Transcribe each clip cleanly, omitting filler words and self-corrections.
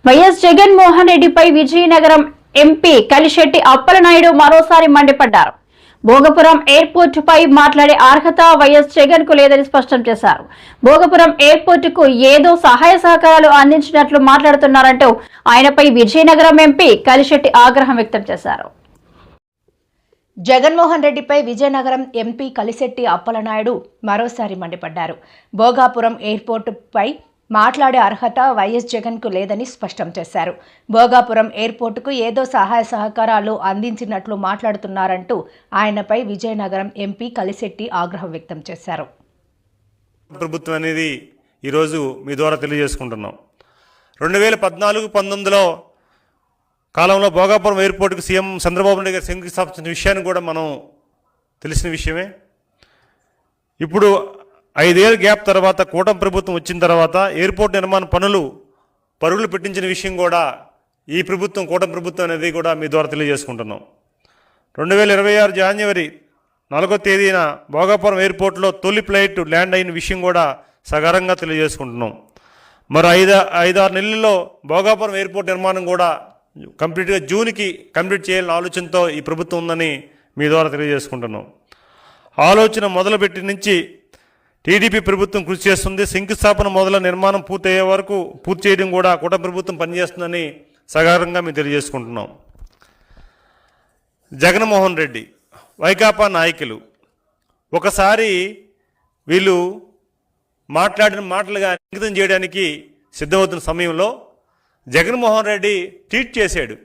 YS Jaganmohan రెడ్డిపై Vizianagaram MP Kalisetti Appalanaidu మరోసారి మండిపడ్డారు. భోగపురం ఎయిర్పోర్టు పై మాట్లాడే అర్హత వైఎస్ జగన్ కు లేదని స్పష్టం చేశారు. భోగపురం ఎయిర్పోర్టు కు ఏదో సహాయ సహకారాలు అందించినట్లు మాట్లాడుతున్నారంటూ ఆయనపై విజయనగరం ఎంపీ కలిశెట్టి ఆగ్రహం వ్యక్తం చేశారు. జగన్మోహన్ రెడ్డిపై విజయనగరం ఎంపీ కలిశెట్టి అప్పలనాయుడు మరోసారి మండిపడ్డారు. భోగాపురం ఎయిర్పోర్టుపై మాట్లాడే అర్హత వైఎస్ జగన్కు లేదని స్పష్టం చేశారు. భోగాపురం ఎయిర్పోర్టుకు ఏదో సహాయ సహకారాలు అందించినట్లు మాట్లాడుతున్నారంటూ ఆయనపై విజయనగరం ఎంపీ కలిశెట్టి ఆగ్రహం వ్యక్తం చేశారు. ప్రభుత్వం అనేది ఈరోజు మీ ద్వారా తెలియజేసుకుంటున్నాం. 2014-19లో కాలంలో భోగాపురం ఎయిర్పోర్టుకు సీఎం చంద్రబాబు నాయుడు గారు శంకుస్థాపించిన విషయాన్ని కూడా మనం తెలిసిన విషయమే. ఇప్పుడు 5 ఏళ్ళ గ్యాప్ తర్వాత కూటమి ప్రభుత్వం వచ్చిన తర్వాత ఎయిర్పోర్ట్ నిర్మాణ పరుగులు పెట్టించిన విషయం కూడా ఈ ప్రభుత్వం కూటమి ప్రభుత్వం అనేది కూడా మీ ద్వారా తెలియజేసుకుంటున్నాం. 2026 జనవరి 4వ తేదీన భోగాపురం ఎయిర్పోర్ట్లో తొలి ఫ్లైట్ ల్యాండ్ అయిన విషయం కూడా సగర్వంగా తెలియజేసుకుంటున్నాం. మరో 5-6 నెలల్లో భోగాపురం ఎయిర్పోర్ట్ నిర్మాణం కూడా కంప్లీట్గా జూన్కి కంప్లీట్ చేయాలనే ఆలోచనతో ఈ ప్రభుత్వం ఉందని మీ ద్వారా తెలియజేసుకుంటున్నాం. ఆలోచన మొదలుపెట్టి నుంచి టీడీపీ ప్రభుత్వం కృషి చేస్తుంది. శంకుస్థాపన మొదల నిర్మాణం పూర్తయ్యే వరకు పూర్తి చేయడం కూడా కూటమి ప్రభుత్వం పనిచేస్తుందని సగర్వంగా మేము తెలియజేసుకుంటున్నాం. జగన్మోహన్ రెడ్డి వైకాపా నాయకులు ఒకసారి వీళ్ళు మాట్లాడిన మాటలుగా అంకితం చేయడానికి సిద్ధమవుతున్న సమయంలో జగన్మోహన్ రెడ్డి ట్వీట్ చేశాడు.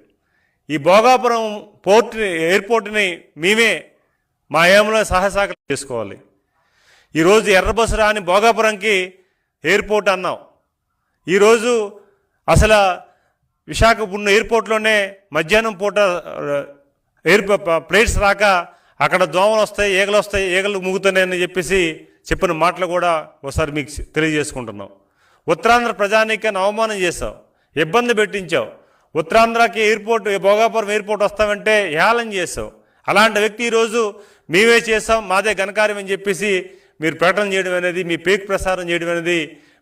ఈ భోగాపురం ఎయిర్పోర్ట్ని మేమే మా ఏమలో సహాయసహకారం చేసుకోవాలి. ఈరోజు ఎర్రబస్సు రాని భోగాపురంకి ఎయిర్పోర్ట్ అన్నాం. ఈరోజు అసలు విశాఖపట్నం ఎయిర్పోర్ట్లోనే మధ్యాహ్నం పూట ప్లేట్స్ రాక అక్కడ దోమలు వస్తాయి, ఈగలు వస్తాయి, ఈగలు ముగుతున్నాయని చెప్పిన మాటలు కూడా ఒకసారి మీకు తెలియజేసుకుంటున్నాం. ఉత్తరాంధ్ర ప్రజానీకాన్ని అవమానం చేశావు, ఇబ్బంది పెట్టించావు. ఉత్తరాంధ్రకి భోగాపురం ఎయిర్పోర్ట్ వస్తామంటే హేళన చేసావు. అలాంటి వ్యక్తి ఈరోజు మేమే చేసాం, మాదే ఘనకార్యం అని చెప్పేసి మీరు ప్రకటన చేయడం అనేది, మీ పేక్ ప్రసారం చేయడం అనేది,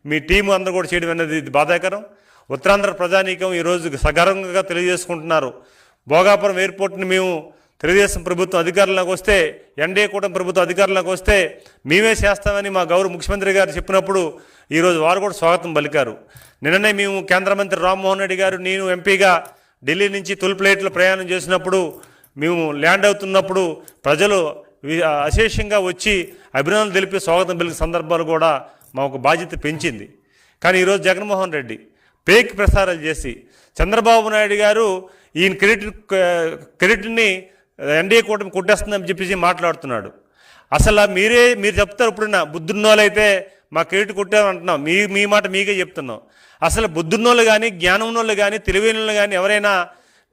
మీ టీము అందరూ కూడా చేయడం అనేది ఇది బాధాకరం. ఉత్తరాంధ్ర ప్రజానీకం ఈరోజు సగర్వంగా తెలియజేసుకుంటున్నారు. భోగాపురం ఎయిర్పోర్ట్ని మేము తెలుగుదేశం ప్రభుత్వం అధికారంలోకి వస్తే, ఎన్డీఏ కూటమి ప్రభుత్వం అధికారంలోకి వస్తే మేమే చేస్తామని మా గౌరవ ముఖ్యమంత్రి గారు చెప్పినప్పుడు ఈరోజు వారు కూడా స్వాగతం పలికారు. నిన్ననే మేము కేంద్ర మంత్రి రామ్మోహన్ రెడ్డి గారు, నేను ఎంపీగా ఢిల్లీ నుంచి తొలి ఫ్లైట్లో ప్రయాణం చేసినప్పుడు, మేము ల్యాండ్ అవుతున్నప్పుడు ప్రజలు అశేషంగా వచ్చి అభినందనలు తెలిపి స్వాగతం పలికిన సందర్భాలు కూడా మాకు బాధ్యత పెంచింది. కానీ ఈరోజు జగన్మోహన్ రెడ్డి పేక్ ప్రసారాలు చేసి చంద్రబాబు నాయుడు గారు ఈయన క్రెడిట్ని ఎన్డీఏ కూటమి కొట్టేస్తుందని చెప్పేసి మాట్లాడుతున్నాడు. అసలు మీరు చెప్తారు, ఇప్పుడున్న బుద్ధున్నోళ్ళైతే మా క్రెడిట్ కొట్టామంటున్నాం. మీ మాట మీకే చెప్తున్నాం. అసలు బుద్ధున్నోళ్ళు కానీ, జ్ఞానమున్నోళ్ళు కానీ, తెలివైన వాళ్ళు కానీ ఎవరైనా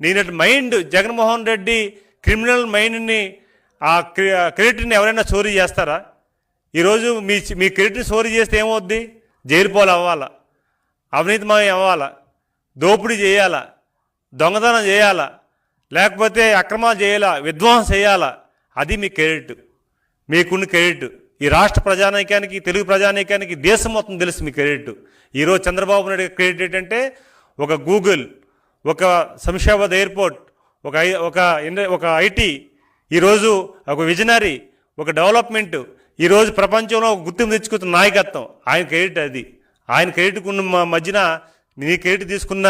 నేనటి మైండ్ జగన్మోహన్ రెడ్డి క్రిమినల్ మైండ్ని ఆ క్రెడిట్ని ఎవరైనా చోరీ చేస్తారా? ఈరోజు మీ క్రెడిట్ని చోరీ చేస్తే ఏమవుద్ది? జైలు పాలు అవ్వాలా, అవినీతిమయం అవ్వాలా, దోపిడీ చేయాలా, దొంగతనం చేయాలా, లేకపోతే అక్రమాలు చేయాలా, విధ్వంసం చేయాలా. అది మీ క్రెడిట్, మీకున్న క్రెడిట్. ఈ రాష్ట్ర ప్రజానీకానికి, తెలుగు ప్రజానీకానికి, దేశం మొత్తం తెలుసు మీ క్రెడిట్. ఈరోజు చంద్రబాబు నాయుడు క్రెడిట్ ఏంటంటే ఒక గూగుల్, ఒక శంషాబాద్ ఎయిర్పోర్ట్, ఒక ఐటీ, ఈరోజు ఒక విజనరీ, ఒక డెవలప్మెంట్, ఈరోజు ప్రపంచంలో ఒక గుర్తింపు తెచ్చుకున్న నాయకత్వం ఆయన క్రెడిట్. అది ఆయన క్రెడిట్ ఉన్న మధ్యన నీ క్రెడిట్ తీసుకున్న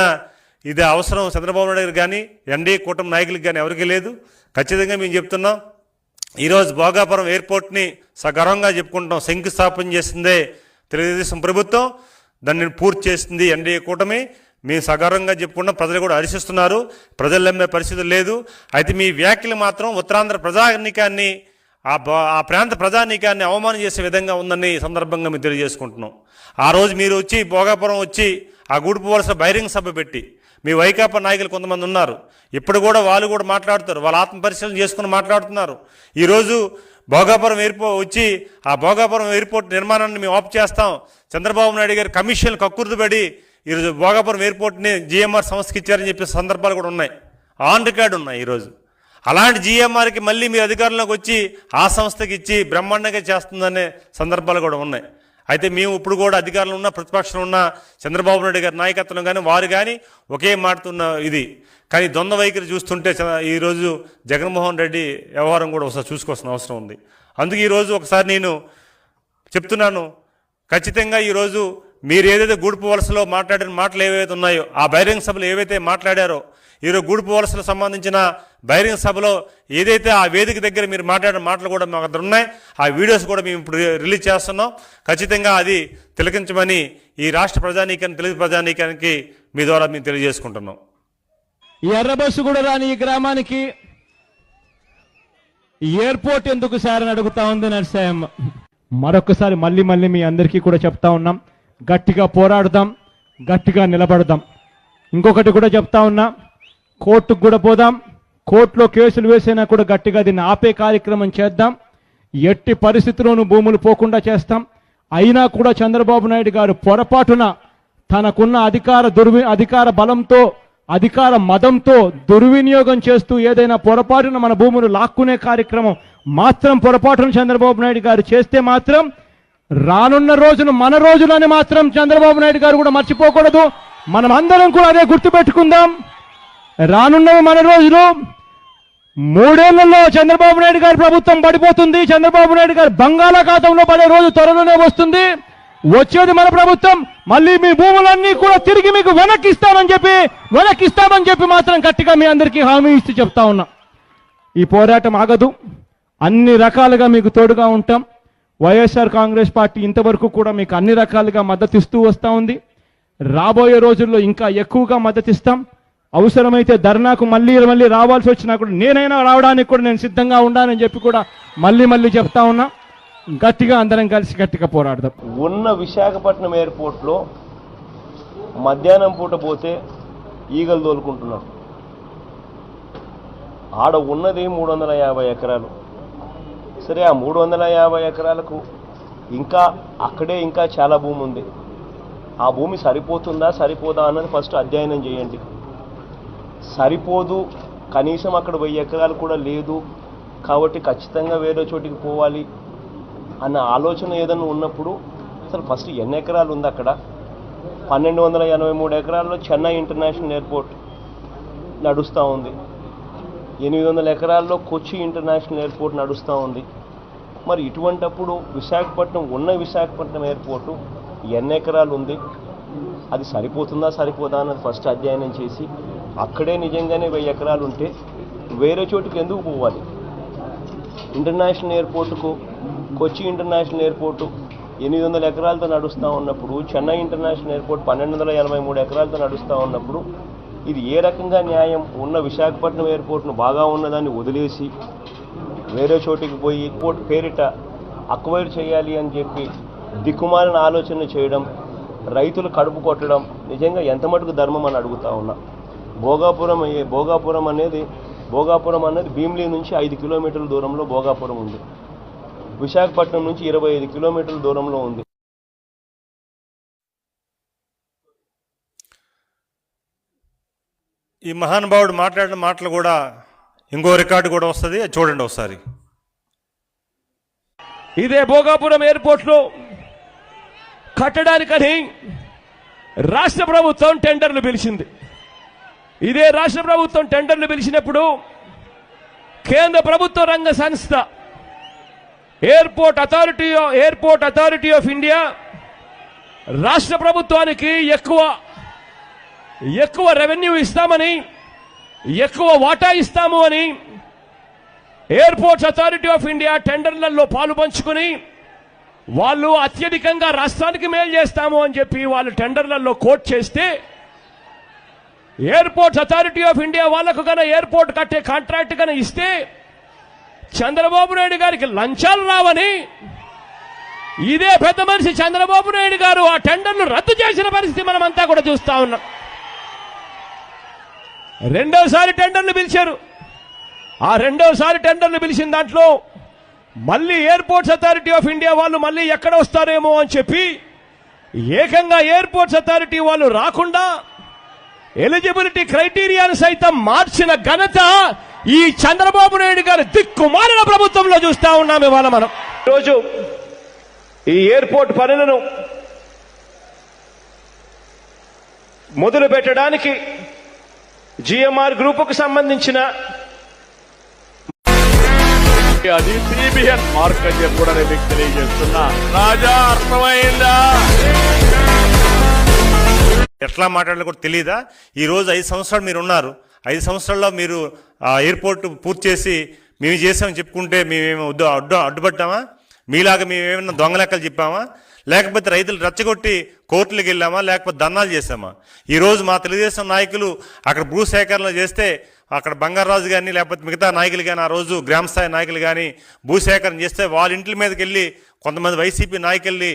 ఇది అవసరం చంద్రబాబు నాయుడు గారు కానీ, ఎన్డీఏ కూటమి నాయకులకు కానీ ఎవరికీ లేదు. ఖచ్చితంగా మేము చెప్తున్నాం, ఈరోజు భోగాపురం ఎయిర్పోర్ట్ని సగర్వంగా చెప్పుకుంటాం. శంకుస్థాపన చేసిందే తెలుగుదేశం ప్రభుత్వం, దాన్ని పూర్తి చేసింది ఎన్డీఏ కూటమి. మేము సగర్వంగా చెప్పుకుంటాం. ప్రజలు కూడా హర్షిస్తున్నారు, ప్రజలు నమ్మే పరిస్థితి లేదు. అయితే మీ వ్యాఖ్యలు మాత్రం ఉత్తరాంధ్ర ప్రజానీకాన్ని, ఆ ప్రాంత ప్రజానీకాన్ని అవమానం చేసే విధంగా ఉందని సందర్భంగా మేము తెలియజేసుకుంటున్నాం. ఆ రోజు మీరు వచ్చి భోగాపురం వచ్చి ఆ గూడుపు వలస బహిరంగ సభ పెట్టి, మీ వైకాపా నాయకులు కొంతమంది ఉన్నారు, ఇప్పుడు కూడా వాళ్ళు కూడా మాట్లాడుతారు, వాళ్ళ ఆత్మపరిశీలన చేసుకుని మాట్లాడుతున్నారు. ఈరోజు భోగాపురం వచ్చి ఆ భోగాపురం ఎయిర్పోర్ట్ నిర్మాణాన్ని మేము ఆఫ్ చేస్తాం, చంద్రబాబు నాయుడు గారి కమిషన్లు కక్కుర్తిపడి ఈరోజు భోగాపురం ఎయిర్పోర్ట్ని జిఎంఆర్ సంస్థకి ఇచ్చారని చెప్పే సందర్భాలు కూడా ఉన్నాయి, ఆన్ రికార్డు ఉన్నాయి. ఈరోజు అలాంటి జిఎంఆర్కి మళ్ళీ మీ అధికారంలోకి వచ్చి ఆ సంస్థకి ఇచ్చి బ్రహ్మాండంగా చేస్తుందనే సందర్భాలు కూడా ఉన్నాయి. అయితే మేము ఇప్పుడు కూడా అధికారంలో ఉన్న ప్రతిపక్షంలో ఉన్న చంద్రబాబు నాయుడు గారి నాయకత్వం కానీ వారు కానీ ఒకే మాడుతున్న ఇది. కానీ ద్వంద్వ వైఖరి చూస్తుంటే ఈరోజు జగన్మోహన్ రెడ్డి వ్యవహారం కూడా ఒకసారి చూసుకోవాల్సిన అవసరం ఉంది. అందుకే ఈరోజు ఒకసారి నేను చెప్తున్నాను, ఖచ్చితంగా ఈరోజు మీరు ఏదైతే గూడుపు వలసలో మాట్లాడిన మాటలు ఏవైతే ఉన్నాయో, ఆ బహిరంగ సభలు ఏవైతే మాట్లాడారో, ఈరోజు గూడుపు వలసలకు సంబంధించిన బహిరంగ సభలో ఏదైతే ఆ వేదిక దగ్గర మీరు మాట్లాడిన మాటలు కూడా మాకు అక్కడ ఉన్నాయి. ఆ వీడియోస్ కూడా మేము ఇప్పుడు రిలీజ్ చేస్తున్నాం. ఖచ్చితంగా అది తిలకించమని ఈ రాష్ట్ర ప్రజానీకానికి, తెలుగు ప్రజానీకానికి మీ ద్వారా మేము తెలియజేసుకుంటున్నాం. ఈ ఎర్రబస్సు కూడా రాని ఈ గ్రామానికి ఎయిర్పోర్ట్ ఎందుకు సార్ అని అడుగుతా ఉంది నరసాయమ్మ. మరొకసారి మళ్ళీ మీ అందరికీ కూడా చెప్తా ఉన్నాం, గట్టిగా పోరాడదాం, గట్టిగా నిలబడదాం. ఇంకొకటి కూడా చెప్తా ఉన్నా, కోర్టుకు కూడా పోదాం, కోర్టులో కేసులు వేసినా కూడా గట్టిగా దీన్ని ఆపే కార్యక్రమం చేద్దాం. ఎట్టి పరిస్థితుల్లోనూ భూములు పోకుండా చేస్తాం. అయినా కూడా చంద్రబాబు నాయుడు గారు పొరపాటున తనకున్న అధికార బలంతో, అధికార మదంతో దుర్వినియోగం చేస్తూ ఏదైనా పొరపాటున మన భూములు లాక్కునే కార్యక్రమం మాత్రం పొరపాటున చంద్రబాబు నాయుడు గారు చేస్తే మాత్రం రానున్న రోజులు మన రోజులని మాత్రం చంద్రబాబు నాయుడు గారు కూడా మర్చిపోకూడదు. మనం అందరం కూడా అదే గుర్తుపెట్టుకుందాం. రానున్నవి మన రోజులు. 3 ఏళ్లలో చంద్రబాబు నాయుడు గారి ప్రభుత్వం పడిపోతుంది. చంద్రబాబు నాయుడు గారు బంగాళాఖాతంలో పడే రోజు త్వరలోనే వస్తుంది. వచ్చేది మన ప్రభుత్వం. మళ్ళీ మీ భూములన్నీ కూడా తిరిగి మీకు వెనక్కిస్తామని చెప్పి మాత్రం గట్టిగా మీ అందరికీ హామీ ఇస్తూ చెప్తా ఉన్నా. ఈ పోరాటం ఆగదు. అన్ని రకాలుగా మీకు తోడుగా ఉంటాం. వైఎస్ఆర్ కాంగ్రెస్ పార్టీ ఇంతవరకు కూడా మీకు అన్ని రకాలుగా మద్దతు ఇస్తూ వస్తూ ఉంది. రాబోయే రోజుల్లో ఇంకా ఎక్కువగా మద్దతు ఇస్తాం. అవసరమైతే ధర్నాకు మళ్ళీ రావాల్సి వచ్చినా కూడా నేనైనా రావడానికి కూడా నేను సిద్ధంగా ఉండాలని చెప్పి కూడా మళ్ళీ చెప్తా ఉన్నా. గట్టిగా అందరం కలిసి గట్టిగా పోరాడదాం. ఉన్న విశాఖపట్నం ఎయిర్పోర్ట్లో మధ్యాహ్నం పూట పోతే ఈగలు తోలుకుంటున్నారు. ఆడ ఉన్నది 350 ఎకరాలు. సరే, ఆ 350 ఎకరాలకు ఇంకా చాలా భూమి ఉంది. ఆ భూమి సరిపోతుందా సరిపోదా అన్నది ఫస్ట్ అధ్యయనం చేయండి. సరిపోదు, కనీసం అక్కడ 1000 ఎకరాలు కూడా లేదు కాబట్టి ఖచ్చితంగా వేరే చోటికి పోవాలి అన్న ఆలోచన ఏదైనా ఉన్నప్పుడు అసలు ఫస్ట్ ఎన్ని ఎకరాలు ఉంది అక్కడ? 1283 ఎకరాల్లో చెన్నై ఇంటర్నేషనల్ ఎయిర్పోర్ట్ నడుస్తూ ఉంది. 800 ఎకరాల్లో కొచ్చి ఇంటర్నేషనల్ ఎయిర్పోర్ట్ నడుస్తూ ఉంది. మరి ఇటువంటప్పుడు విశాఖపట్నం ఎయిర్పోర్టు ఎన్ని ఎకరాలు ఉంది, అది సరిపోతుందా సరిపోదా అన్నది ఫస్ట్ అధ్యయనం చేసి అక్కడే నిజంగానే 1000 ఎకరాలు ఉంటే వేరే చోటుకి ఎందుకు పోవాలి? ఇంటర్నేషనల్ ఎయిర్పోర్టుకు, కొచ్చి ఇంటర్నేషనల్ ఎయిర్పోర్టు 800 ఎకరాలతో నడుస్తూ ఉన్నప్పుడు, చెన్నై ఇంటర్నేషనల్ ఎయిర్పోర్ట్ 1283 ఎకరాలతో నడుస్తూ ఉన్నప్పుడు ఇది ఏ రకంగా న్యాయం? ఉన్న విశాఖపట్నం ఎయిర్పోర్ట్ను బాగా ఉన్నదాన్ని వదిలేసి వేరే చోటికి పోయి ఎయిర్పోర్ట్ పేరిట అక్వైర్ చేయాలి అని చెప్పి దిక్కుమాలిన ఆలోచన చేయడం, రైతులు కడుపు కొట్టడం నిజంగా ఎంత మటుకు ధర్మం అని అడుగుతా ఉన్నా. భోగాపురం అనేది భీమిలి నుంచి 5 కిలోమీటర్ల దూరంలో భోగాపురం ఉంది. విశాఖపట్నం నుంచి 25 కిలోమీటర్ల దూరంలో ఉంది. ఈ మహానుభావుడు మాట్లాడిన మాటలు కూడా ఇంకో రికార్డు కూడా వస్తుంది, చూడండి ఒకసారి. ఇదే భోగాపురం ఎయిర్పోర్ట్లో కట్టడానికని రాష్ట్ర ప్రభుత్వం టెండర్లు పిలిచింది. ఇదే రాష్ట్ర ప్రభుత్వం టెండర్లు పిలిచినప్పుడు కేంద్ర ప్రభుత్వ రంగ సంస్థ ఎయిర్పోర్ట్ అథారిటీ ఆఫ్ ఇండియా రాష్ట్ర ప్రభుత్వానికి ఎక్కువ రెవెన్యూ ఇస్తామని, ఎక్కువ వాటా ఇస్తాము అని ఎయిర్పోర్ట్స్ అథారిటీ ఆఫ్ ఇండియా టెండర్లలో పాలు పంచుకుని వాళ్ళు అత్యధికంగా రాష్ట్రానికి మేలు చేస్తాము అని చెప్పి వాళ్ళు టెండర్లలో కోట్ చేస్తే, ఎయిర్పోర్ట్స్ అథారిటీ ఆఫ్ ఇండియా వాళ్లకు కన్నా ఎయిర్పోర్ట్ కట్టే కాంట్రాక్ట్ కన్నా ఇస్తే చంద్రబాబు నాయుడు గారికి లంచాలు రావని ఇదే పెద్ద మనిషి చంద్రబాబు నాయుడు గారు ఆ టెండర్లు రద్దు చేసిన పరిస్థితి మనమంతా కూడా చూస్తా ఉన్నాం. రెండోసారి టెండర్లు పిలిచారు. ఆ రెండోసారి టెండర్లు పిలిచిన దాంట్లో మళ్ళీ ఎయిర్పోర్ట్స్ అథారిటీ ఆఫ్ ఇండియా వాళ్ళు మళ్ళీ ఎక్కడ వస్తారేమో అని చెప్పి ఏకంగా ఎయిర్పోర్ట్స్ అథారిటీ వాళ్ళు రాకుండా ఎలిజిబిలిటీ క్రైటీరియాను సైతం మార్చిన ఘనత ఈ చంద్రబాబు నాయుడు గారి దిక్కుమాలిన ప్రభుత్వంలో చూస్తా ఉన్నాం. ఇవాళ మనం రోజు ఈ ఎయిర్పోర్ట్ పనులను మొదలు పెట్టడానికి జిఎంఆర్ గ్రూపుకు సంబంధించిన అది సిబిఎన్ మార్క్ అని చెప్పి కూడా నేను మీకు తెలియజేస్తున్నా. రాజా అర్థమైందా? ఎట్లా మాట్లాడాలో కూడా తెలియదా? ఈరోజు 5 సంవత్సరాలు మీరు ఉన్నారు. 5 సంవత్సరాల్లో మీరు ఆ ఎయిర్పోర్ట్ పూర్తి చేసి మేము చేసామని చెప్పుకుంటే మేమేమో అడ్డుపడ్డామా? మీలాగా మేమేమన్నా దొంగ లెక్కలు చెప్పామా? లేకపోతే రైతులు రెచ్చగొట్టి కోర్టులకు వెళ్ళామా? లేకపోతే ధర్నాలు చేసామా? ఈరోజు మా తెలుగుదేశం నాయకులు అక్కడ భూసేకరణ చేస్తే అక్కడ బంగారాజు కానీ లేకపోతే మిగతా నాయకులు కానీ ఆ రోజు గ్రామస్థాయి నాయకులు కానీ భూసేకరణ చేస్తే వాళ్ళ ఇంట్ల మీదకి వెళ్ళి కొంతమంది వైసీపీ నాయకుల్ని